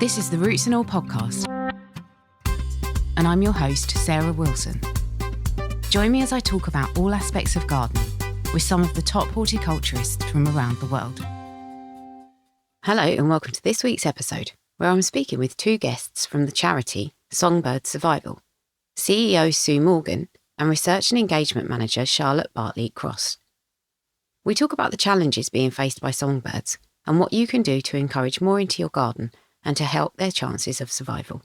This is the Roots and All podcast, and I'm your host, Sarah Wilson. Join me as I talk about all aspects of gardening with some of the top horticulturists from around the world. Hello and welcome to this week's episode, where I'm speaking with two guests from the charity SongBird Survival, CEO Sue Morgan and Research and Engagement Manager Charlotte Bartley-Cross. We talk about the challenges being faced by songbirds and what you can do to encourage more into your garden and to help their chances of survival.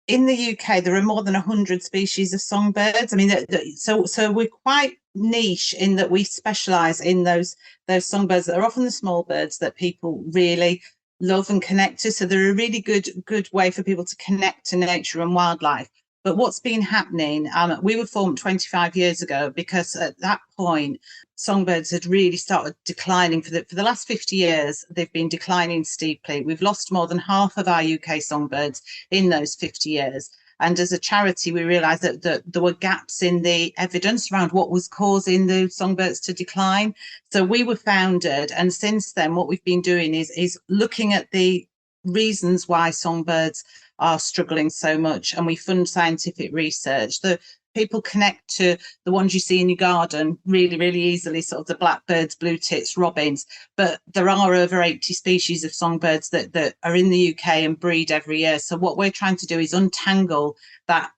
In the UK, there are more than 100 species of songbirds. I mean, so we're quite niche in that we specialise in those songbirds that are often the small birds that people really love and connect to. So they're a really good way for people to connect to nature and wildlife. But what's been happening, we were formed 25 years ago because at that point, songbirds had really started declining. For the last 50 years, they've been declining steeply. We've lost more than half of our UK songbirds in those 50 years. And as a charity, we realised that there were gaps in the evidence around what was causing the songbirds to decline. So we were founded. And since then, what we've been doing is looking at the reasons why songbirds are struggling so much, and we fund scientific research. The people connect to the ones you see in your garden really easily, sort of the blackbirds, blue tits, robins, but there are over 80 species of songbirds that are in the UK and breed every year. So what we're trying to do is untangle that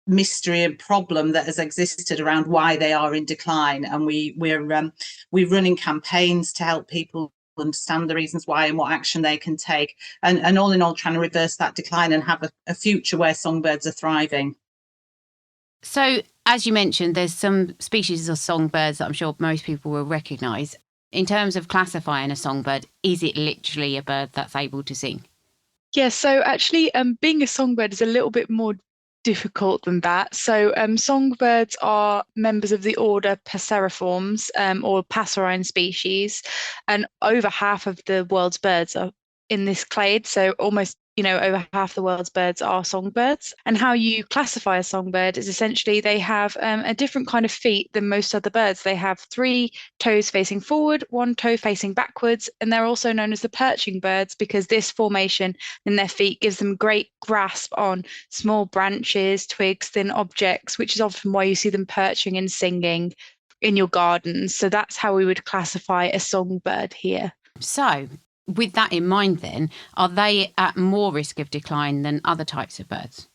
mystery and problem that has existed around why they are in decline, and we're running campaigns to help people understand the reasons why and what action they can take, and all in all trying to reverse that decline and have a future where songbirds are thriving. So, as you mentioned, there's some species of songbirds that I'm sure most people will recognise. In terms of classifying a songbird, is it literally a bird that's able to sing? Yeah, so actually being a songbird is a little bit more difficult than that. So songbirds are members of the order Passeriformes, or passerine species, and over half of the world's birds are in this clade. So almost, over half the world's birds are songbirds. And how you classify a songbird is essentially they have a different kind of feet than most other birds. They have 3 toes facing forward, 1 toe facing backwards, and they're also known as the perching birds because this formation in their feet gives them great grasp on small branches, twigs, thin objects, which is often why you see them perching and singing in your gardens. So that's how we would classify a songbird here. So, with that in mind then, are they at more risk of decline than other types of birds?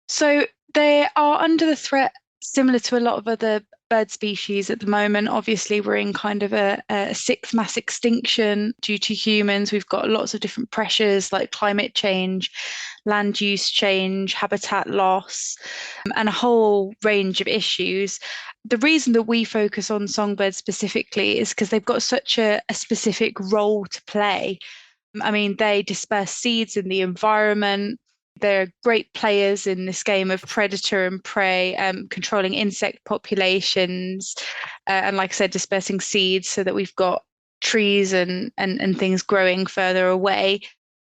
So they are under the threat similar to a lot of other bird species at the moment. Obviously, we're in kind of a 6th mass extinction due to humans. We've got lots of different pressures like climate change, land use change, habitat loss, and a whole range of issues. The reason that we focus on songbirds specifically is because they've got such a specific role to play. I mean, they disperse seeds in the environment. They're great players in this game of predator and prey, controlling insect populations, and like I said, dispersing seeds so that we've got trees and things growing further away.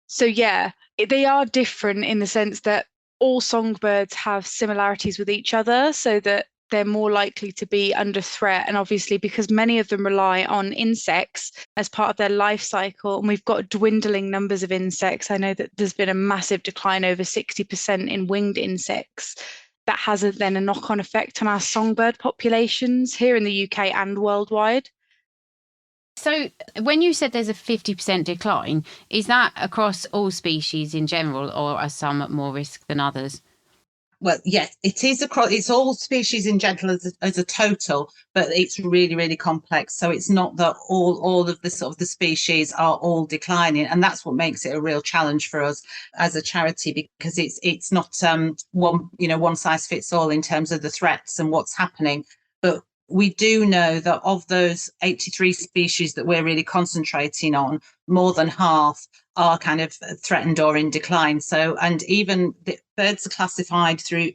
So yeah, they are different in the sense that all songbirds have similarities with each other, so that they're more likely to be under threat. And obviously, because many of them rely on insects as part of their life cycle, and we've got dwindling numbers of insects. I know that there's been a massive decline, over 60% in winged insects. That has then a knock-on effect on our songbird populations here in the UK and worldwide. So when you said there's a 50% decline, is that across all species in general, or are some at more risk than others? Well, yes, it is across. It's all species in general as a total, but it's really complex. So it's not that all of the sort of the species are all declining, and that's what makes it a real challenge for us as a charity, because it's not one size fits all in terms of the threats and what's happening. But we do know that of those 83 species that we're really concentrating on, more than half are kind of threatened or in decline. So, and even the birds are classified through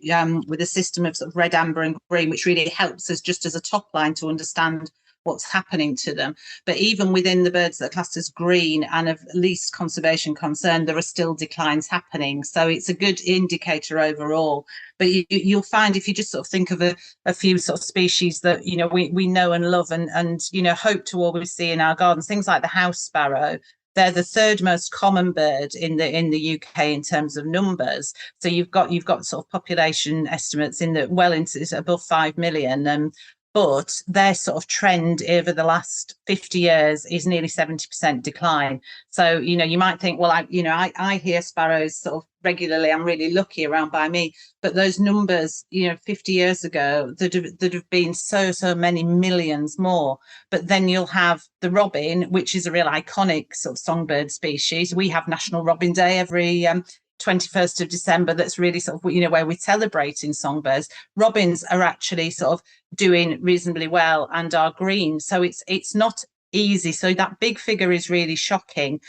with a system of sort of red, amber and green, which really helps us just as a top line to understand what's happening to them. But even within the birds that are classed as green and of least conservation concern, there are still declines happening. So it's a good indicator overall. But you'll find, if you just sort of think of a few sort of species that, we know and love and hope to always see in our gardens, things like the house sparrow, they're the third most common bird in the UK in terms of numbers. So you've got sort of population estimates in the well into above 5 million. But their sort of trend over the last 50 years is nearly 70% decline. So, you might think, well, I hear sparrows sort of regularly. I'm really lucky around by me. But those numbers, 50 years ago, there'd have been so many millions more. But then you'll have the robin, which is a real iconic sort of songbird species. We have National Robin Day every 21st of December. That's really sort of, where we're celebrating songbirds. Robins are actually sort of doing reasonably well and are green. So it's not easy. So that big figure is really shocking.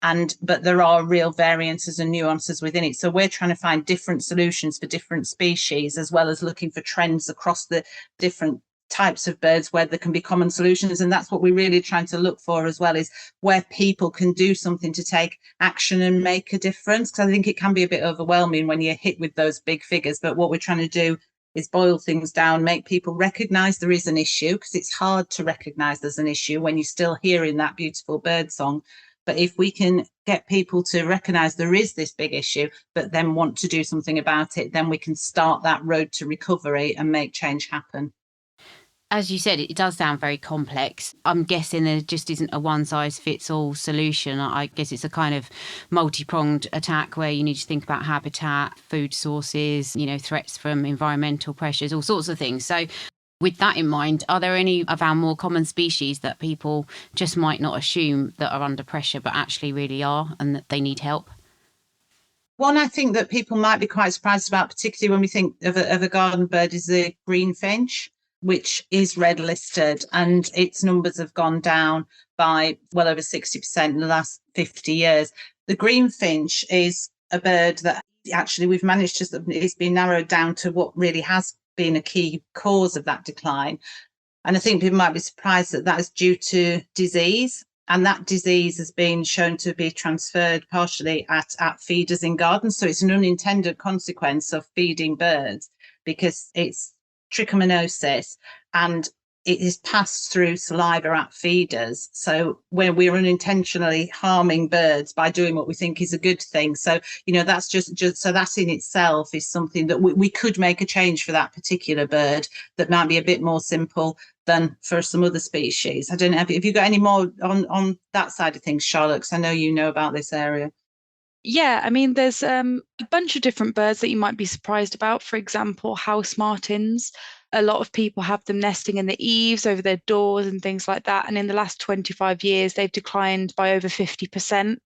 But there are real variances and nuances within it. So we're trying to find different solutions for different species, as well as looking for trends across the different types of birds where there can be common solutions. And that's what we're really trying to look for as well, is where people can do something to take action and make a difference. Because I think it can be a bit overwhelming when you're hit with those big figures. But what we're trying to do is boil things down, make people recognise there is an issue, because it's hard to recognise there's an issue when you're still hearing that beautiful bird song. But if we can get people to recognise there is this big issue, but then want to do something about it, then we can start that road to recovery and make change happen. As you said, it does sound very complex. I'm guessing there just isn't a one-size-fits-all solution. I guess it's a kind of multi-pronged attack where you need to think about habitat, food sources, threats from environmental pressures, all sorts of things. So with that in mind, are there any of our more common species that people just might not assume that are under pressure, but actually really are, and that they need help? One I think that people might be quite surprised about, particularly when we think of a garden bird, is the greenfinch, which is red listed, and its numbers have gone down by well over 60% in the last 50 years. The greenfinch is a bird that actually we've managed to, it's been narrowed down to what really has been a key cause of that decline. And I think people might be surprised that is due to disease. And that disease has been shown to be transferred partially at feeders in gardens. So it's an unintended consequence of feeding birds, because it's trichomoniasis and it is passed through saliva at feeders. So where we're unintentionally harming birds by doing what we think is a good thing. So, that's just so that in itself is something that we could make a change for that particular bird that might be a bit more simple than for some other species. I don't know, have you got any more on that side of things, Charlotte? Because I know you know about this area. Yeah, I mean, there's a bunch of different birds that you might be surprised about. For example, house martins. A lot of people have them nesting in the eaves, over their doors and things like that. And in the last 25 years, they've declined by over 50%.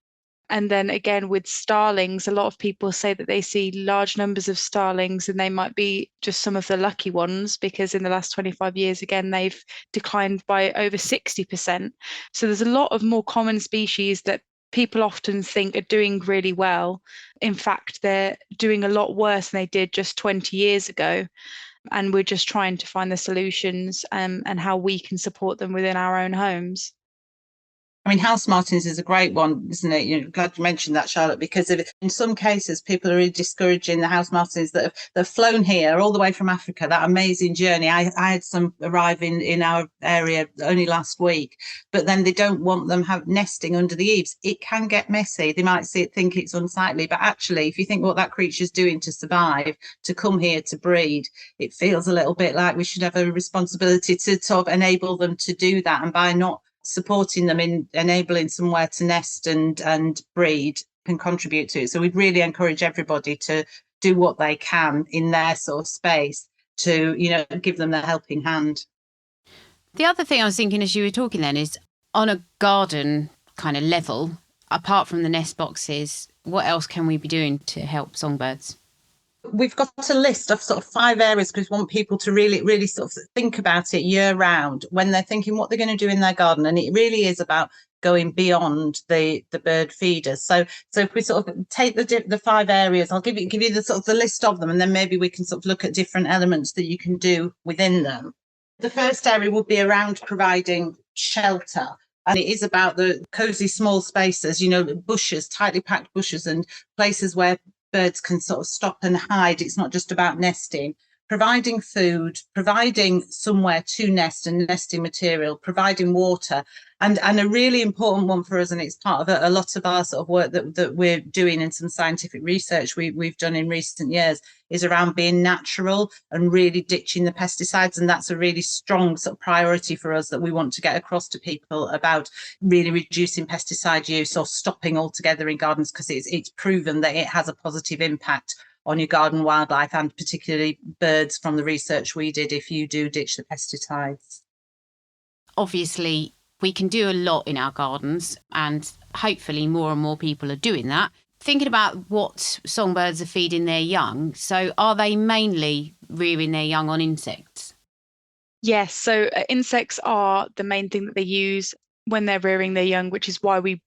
And then again, with starlings, a lot of people say that they see large numbers of starlings, and they might be just some of the lucky ones, because in the last 25 years, again, they've declined by over 60%. So there's a lot of more common species that people often think are doing really well. In fact, they're doing a lot worse than they did just 20 years ago. And we're just trying to find the solutions and how we can support them within our own homes. I mean, house martins is a great one, isn't it? Glad you mentioned that, Charlotte, because in some cases, people are really discouraging the house martins that have flown here all the way from Africa, that amazing journey. I had some arrive in our area only last week, but then they don't want them nesting under the eaves. It can get messy. They might think it's unsightly, but actually, if you think what that creature's doing to survive, to come here to breed, it feels a little bit like we should have a responsibility to sort of enable them to do that. And by not supporting them in enabling somewhere to nest and breed can contribute to it. So we'd really encourage everybody to do what they can in their sort of space to, give them the helping hand. The other thing I was thinking as you were talking then is, on a garden kind of level, apart from the nest boxes, what else can we be doing to help songbirds? We've got a list of sort of 5 areas, because we want people to really sort of think about it year round when they're thinking what they're going to do in their garden. And it really is about going beyond the bird feeders. So if we sort of take the 5 areas, I'll give you the sort of the list of them, and then maybe we can sort of look at different elements that you can do within them. The first area would be around providing shelter. And it is about the cosy small spaces, bushes, tightly packed bushes, and places where birds can sort of stop and hide. It's not just about nesting. providing food, providing somewhere to nest and nesting material, providing water, and a really important one for us, and it's part of a lot of our sort of work that we're doing in some scientific research we've done in recent years, is around being natural and really ditching the pesticides. And that's a really strong sort of priority for us that we want to get across to people about really reducing pesticide use or stopping altogether in gardens, because it's proven that it has a positive impact on your garden wildlife, and particularly birds, from the research we did, if you do ditch the pesticides. Obviously, we can do a lot in our gardens, and hopefully more and more people are doing that. Thinking about what songbirds are feeding their young, so are they mainly rearing their young on insects? Yes, so insects are the main thing that they use when they're rearing their young, which is why we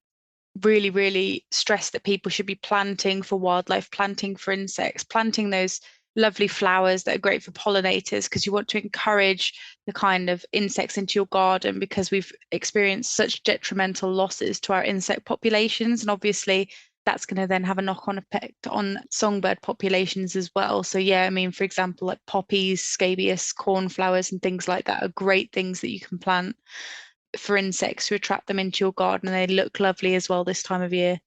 really, really stress that people should be planting for wildlife, planting for insects, planting those lovely flowers that are great for pollinators, because you want to encourage the kind of insects into your garden, because we've experienced such detrimental losses to our insect populations. And obviously that's going to then have a knock-on effect on songbird populations as well. So yeah, I mean, for example, like poppies, scabious, cornflowers and things like that are great things that you can plant for insects to attract them into your garden, and they look lovely as well this time of year.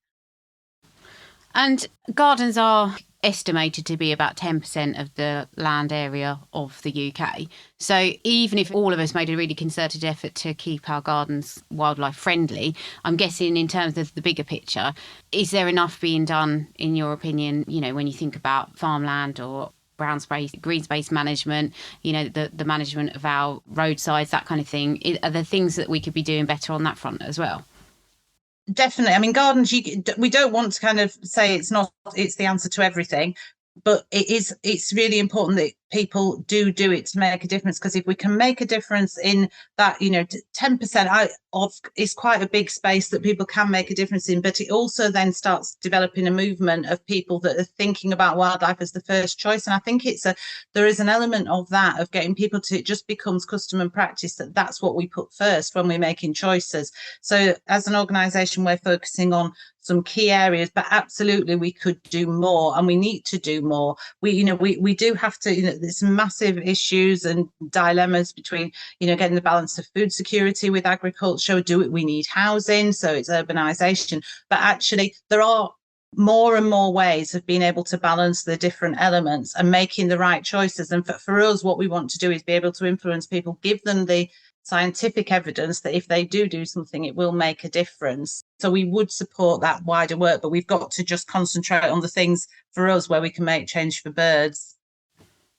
And gardens are estimated to be about 10% of the land area of the UK. So even if all of us made a really concerted effort to keep our gardens wildlife friendly, I'm guessing in terms of the bigger picture, is there enough being done, in your opinion, you know, when you think about farmland or brown space, green space management, you know, the management of our roadsides, that kind of thing? Are there things that we could be doing better on that front as well? Definitely. I mean, gardens, we don't want to kind of say it's the answer to everything, but it's really important that people do it to make a difference, because if we can make a difference in that, you know, 10% of is quite a big space that people can make a difference in. But it also then starts developing a movement of people that are thinking about wildlife as the first choice. And I think there is an element of that, of getting people to, it just becomes custom and practice that that's what we put first when we're making choices. So as an organisation, we're focusing on some key areas, but absolutely we could do more, and we need to do more. We do have to, you know, there's massive issues and dilemmas between, you know, getting the balance of food security with agriculture. We need housing, so it's urbanization, but actually there are more and more ways of being able to balance the different elements and making the right choices. And for us, what we want to do is be able to influence people, give them the scientific evidence that if they do something, it will make a difference. So we would support that wider work, but we've got to just concentrate on the things for us where we can make change for birds.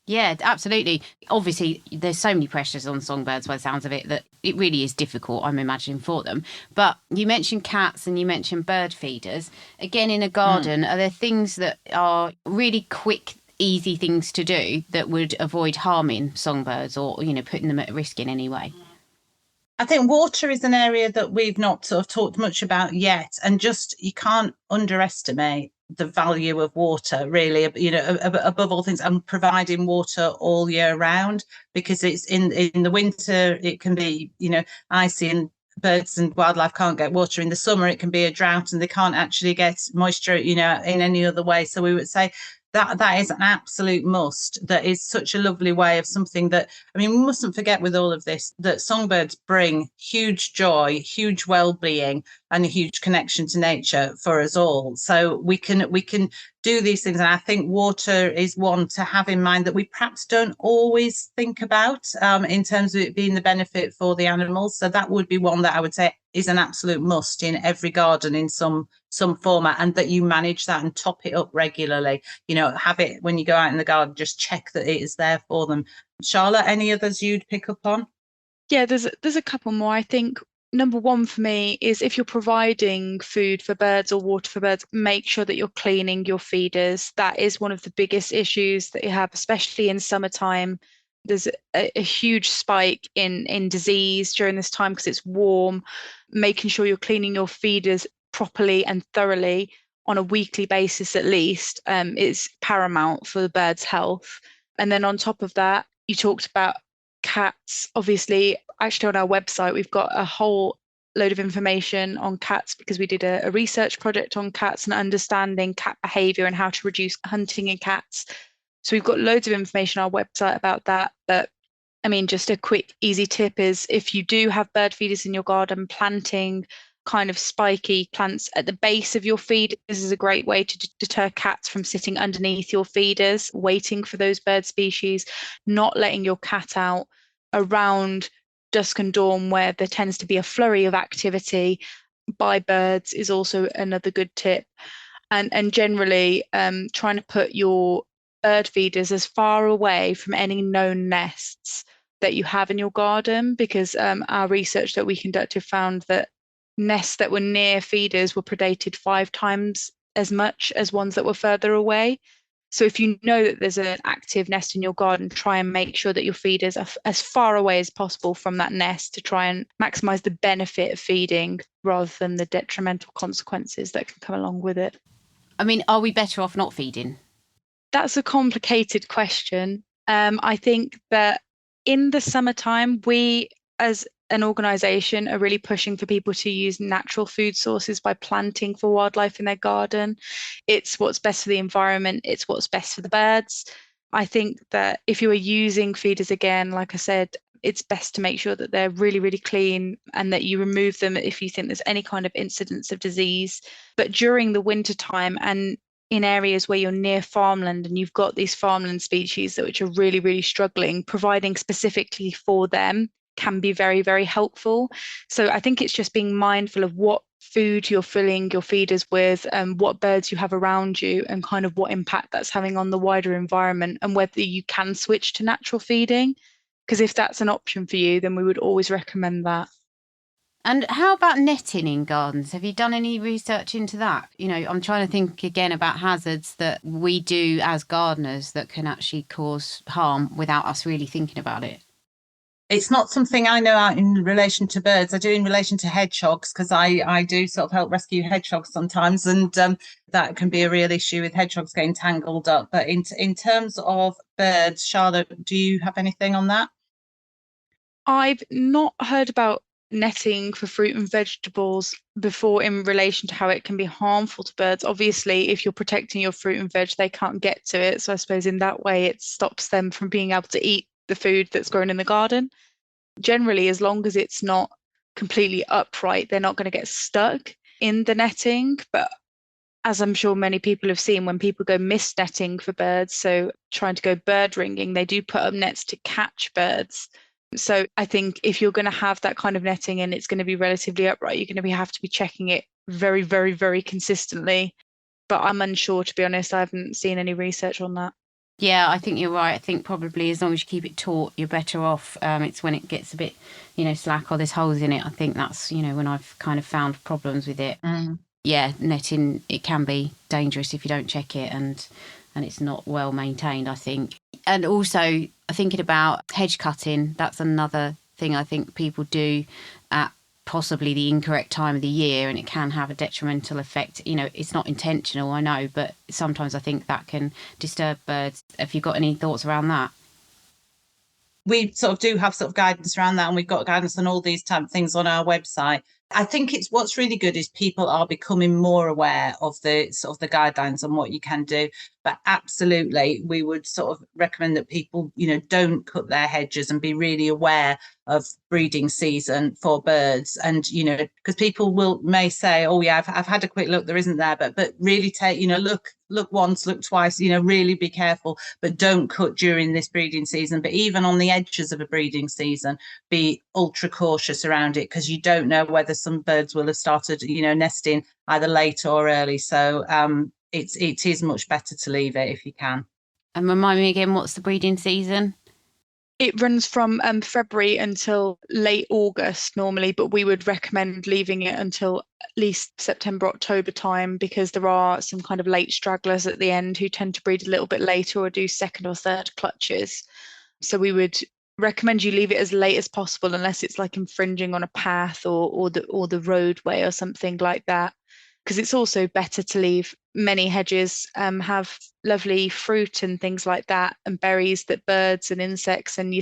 Yeah, absolutely. Obviously, there's so many pressures on songbirds by the sounds of it that it really is difficult, I'm imagining, for them. But you mentioned cats and you mentioned bird feeders. Again, in a garden, are there things that are really quick, easy things to do that would avoid harming songbirds or, you know, putting them at risk in any way? I think water is an area that we've not sort of talked much about yet, and just you can't underestimate the value of water, really, you know, above all things, and providing water all year round, because it's in the winter it can be, you know, icy and birds and wildlife can't get water. In the summer it can be a drought and they can't actually get moisture, you know, in any other way. So we would say that is an absolute must. That is such a lovely way of something that, I mean, we mustn't forget with all of this that songbirds bring huge joy, huge well-being, and a huge connection to nature for us all. So we can do these things, and I think water is one to have in mind that we perhaps don't always think about in terms of it being the benefit for the animals. So that would be one that I would say is an absolute must in every garden in some format, and that you manage that and top it up regularly. You know, have it when you go out in the garden, just check that it is there for them. Charlotte, any others you'd pick up on? Yeah, there's a couple more. I think number one for me is, if you're providing food for birds or water for birds, make sure that you're cleaning your feeders. That is one of the biggest issues that you have, especially in summertime. There's a huge spike in disease during this time because it's warm. Making sure you're cleaning your feeders properly and thoroughly on a weekly basis at least is paramount for the bird's health. And then on top of that, you talked about cats. Obviously, actually on our website, we've got a whole load of information on cats, because we did a research project on cats and understanding cat behavior and how to reduce hunting in cats. So we've got loads of information on our website about that. But I mean, just a quick, easy tip is if you do have bird feeders in your garden, planting kind of spiky plants at the base of your feeders is a great way to deter cats from sitting underneath your feeders, waiting for those bird species, not letting your cat out around dusk and dawn where there tends to be a flurry of activity by birds is also another good tip. And generally trying to put your bird feeders as far away from any known nests that you have in your garden, because our research that we conducted found that nests that were near feeders were predated 5 times as much as ones that were further away. So if you know that there's an active nest in your garden, try and make sure that your feeders are as far away as possible from that nest to try and maximize the benefit of feeding rather than the detrimental consequences that can come along with it. I mean, are we better off not feeding? That's a complicated question. I think that in the summertime, we as an organisation are really pushing for people to use natural food sources by planting for wildlife in their garden. It's what's best for the environment. It's what's best for the birds. I think that if you are using feeders again, like I said, it's best to make sure that they're really, really clean and that you remove them if you think there's any kind of incidence of disease. But during the winter time and in areas where you're near farmland and you've got these farmland species which are really, really struggling, providing specifically for them can be very, very helpful. So I think it's just being mindful of what food you're filling your feeders with and what birds you have around you and kind of what impact that's having on the wider environment and whether you can switch to natural feeding. Because if that's an option for you, then we would always recommend that. And how about netting in gardens? Have you done any research into that? You know, I'm trying to think again about hazards that we do as gardeners that can actually cause harm without us really thinking about it. It's not something I know out in relation to birds. I do in relation to hedgehogs, because I do sort of help rescue hedgehogs sometimes, and that can be a real issue with hedgehogs getting tangled up. But in terms of birds, Charlotte, do you have anything on that? I've not heard about netting for fruit and vegetables before in relation to how it can be harmful to birds. Obviously, if you're protecting your fruit and veg, they can't get to it. So I suppose in that way, it stops them from being able to eat the food that's grown in the garden. Generally, as long as it's not completely upright, they're not going to get stuck in the netting. But as I'm sure many people have seen, when people go mist netting for birds, so trying to go bird ringing, they do put up nets to catch birds. So I think if you're going to have that kind of netting and it's going to be relatively upright, you're going to have to be checking it very, very, very consistently. But I'm unsure, to be honest. I haven't seen any research on that. Yeah, I think you're right. I think probably as long as you keep it taut, you're better off. It's when it gets a bit, slack or there's holes in it. I think that's, when I've kind of found problems with it. Yeah, netting, it can be dangerous if you don't check it and it's not well maintained, I think. And also thinking about hedge cutting, that's another thing I think people do at possibly the incorrect time of the year, and it can have a detrimental effect. It's not intentional, I know, but sometimes I think that can disturb birds. Have you got any thoughts around that? We sort of do have sort of guidance around that, and we've got guidance on all these type of things on our website. I think it's what's really good is people are becoming more aware of the sort of the guidelines on what you can do. But absolutely, we would sort of recommend that people, don't cut their hedges and be really aware of breeding season for birds. And, because people may say, oh yeah, I've had a quick look, there isn't there, but really take, look once, look twice, really be careful, but don't cut during this breeding season. But even on the edges of a breeding season, be ultra cautious around it, because you don't know whether some birds will have started, nesting either late or early. So it is much better to leave it if you can. And remind me again, what's the breeding season? It runs from February until late August normally, but we would recommend leaving it until at least September, October time, because there are some kind of late stragglers at the end who tend to breed a little bit later or do second or third clutches. So we would recommend you leave it as late as possible, unless it's like infringing on a path or the roadway or something like that. Because it's also better to leave many hedges have lovely fruit and things like that, and berries that birds and insects and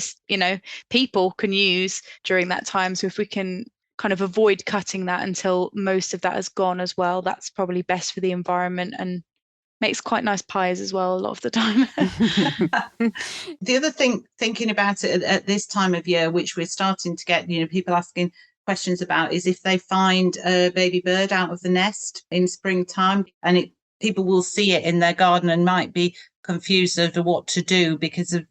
people can use during that time. So if we can kind of avoid cutting that until most of that has gone as well, that's probably best for the environment and Makes quite nice pies as well a lot of the time. The other thing, thinking about it at this time of year, which we're starting to get, people asking questions about, is if they find a baby bird out of the nest in springtime, and people will see it in their garden and might be confused as to what to do, because of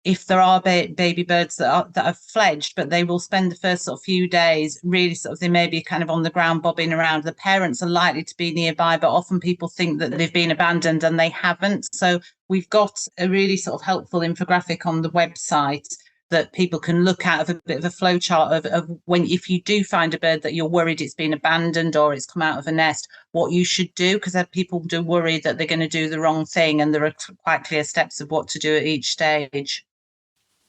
if there are baby birds that are fledged, but they will spend the first sort of few days really they may be kind of on the ground bobbing around. The parents are likely to be nearby, but often people think that they've been abandoned and they haven't. So we've got a really sort of helpful infographic on the website that people can look at, of a bit of a flow chart of when, if you do find a bird that you're worried it's been abandoned or it's come out of a nest, what you should do, because people do worry that they're going to do the wrong thing, and there are quite clear steps of what to do at each stage.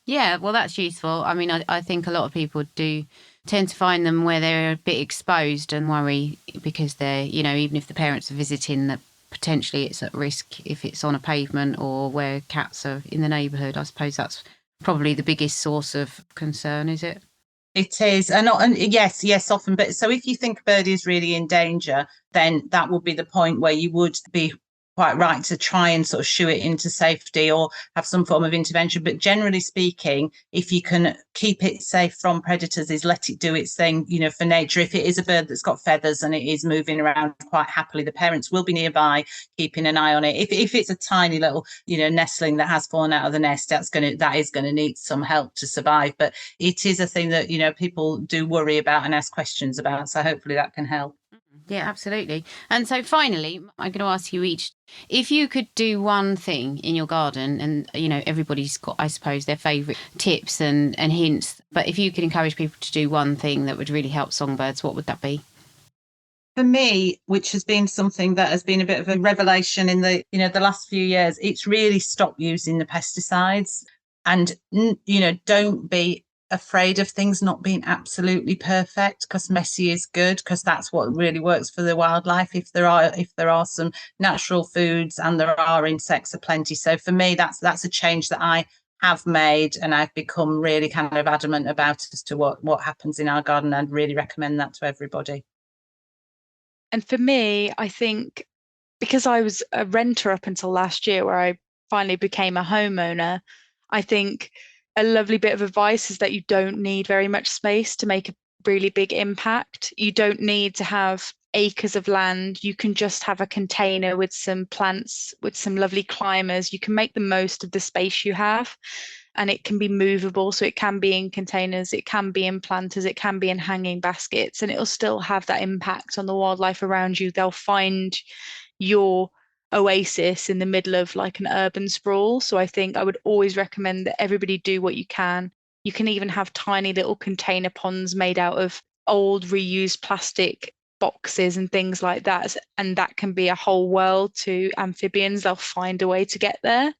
Yeah, well, that's useful. I mean, I think a lot of people do tend to find them where they're a bit exposed and worry because they're, even if the parents are visiting, that potentially it's at risk if it's on a pavement or where cats are in the neighbourhood. I suppose that's probably the biggest source of concern, is it? It is. And yes, often. But so if you think a bird is really in danger, then that would be the point where you would be quite right to try and sort of shoo it into safety or have some form of intervention. But generally speaking, if you can keep it safe from predators, is let it do its thing, for nature. If it is a bird that's got feathers and it is moving around quite happily, the parents will be nearby keeping an eye on it. If it's a tiny little, nestling that has fallen out of the nest, that is going to need some help to survive. But it is a thing that, people do worry about and ask questions about. So hopefully that can help. Yeah, absolutely. And so finally, I'm going to ask you each, if you could do one thing in your garden, and, everybody's got, I suppose, their favourite tips and hints, but if you could encourage people to do one thing that would really help songbirds, what would that be? For me, which has been something that has been a bit of a revelation in the last few years, it's really stop using the pesticides, and, don't be afraid of things not being absolutely perfect, because messy is good, because that's what really works for the wildlife. If there are some natural foods and there are insects aplenty. So for me, that's a change that I have made, and I've become really kind of adamant about as to what happens in our garden. I'd really recommend that to everybody. And for me, I think because I was a renter up until last year, where I finally became a homeowner, I think a lovely bit of advice is that you don't need very much space to make a really big impact. You don't need to have acres of land. You can just have a container with some plants, with some lovely climbers. You can make the most of the space you have, and it can be movable. So it can be in containers, it can be in planters, it can be in hanging baskets, and it'll still have that impact on the wildlife around you. They'll find your oasis in the middle of like an urban sprawl. So I think I would always recommend that everybody do what you can. You can even have tiny little container ponds made out of old reused plastic boxes and things like that. And that can be a whole world to amphibians. They'll find a way to get there.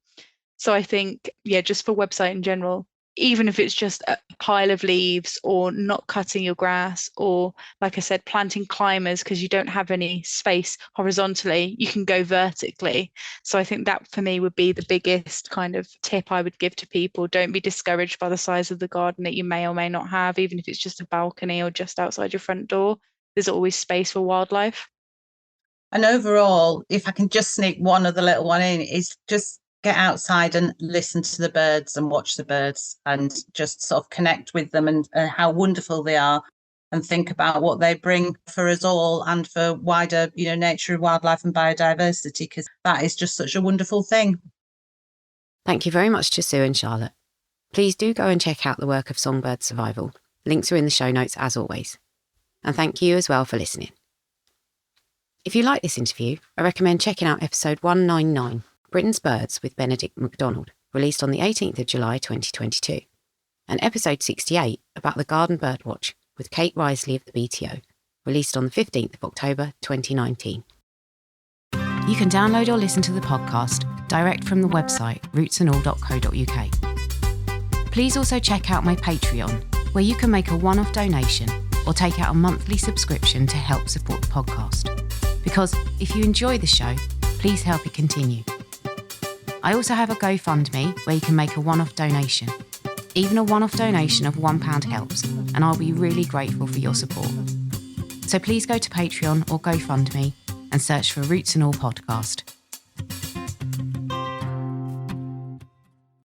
So I think, just for website in general, even if it's just a pile of leaves or not cutting your grass, or like I said, planting climbers because you don't have any space horizontally, you can go vertically. So I think that for me would be the biggest kind of tip I would give to people. Don't be discouraged by the size of the garden that you may or may not have, even if it's just a balcony or just outside your front door. There's always space for wildlife. And overall, if I can just sneak one other little one in, is just get outside and listen to the birds and watch the birds and just sort of connect with them and how wonderful they are, and think about what they bring for us all and for wider, nature, wildlife and biodiversity, because that is just such a wonderful thing. Thank you very much to Sue and Charlotte. Please do go and check out the work of SongBird Survival. Links are in the show notes as always. And thank you as well for listening. If you like this interview, I recommend checking out episode 199, Britain's Birds with Benedict MacDonald, released on the 18th of July 2022, and episode 68 about the Garden Bird Watch with Kate Risley of the BTO, released on the 15th of October 2019. You can download or listen to the podcast direct from the website rootsandall.co.uk. Please also check out my Patreon, where you can make a one-off donation or take out a monthly subscription to help support the podcast. Because if you enjoy the show, please help it continue. I also have a GoFundMe where you can make a one-off donation. Even a one-off donation of £1 helps, and I'll be really grateful for your support. So please go to Patreon or GoFundMe and search for Roots and All Podcast.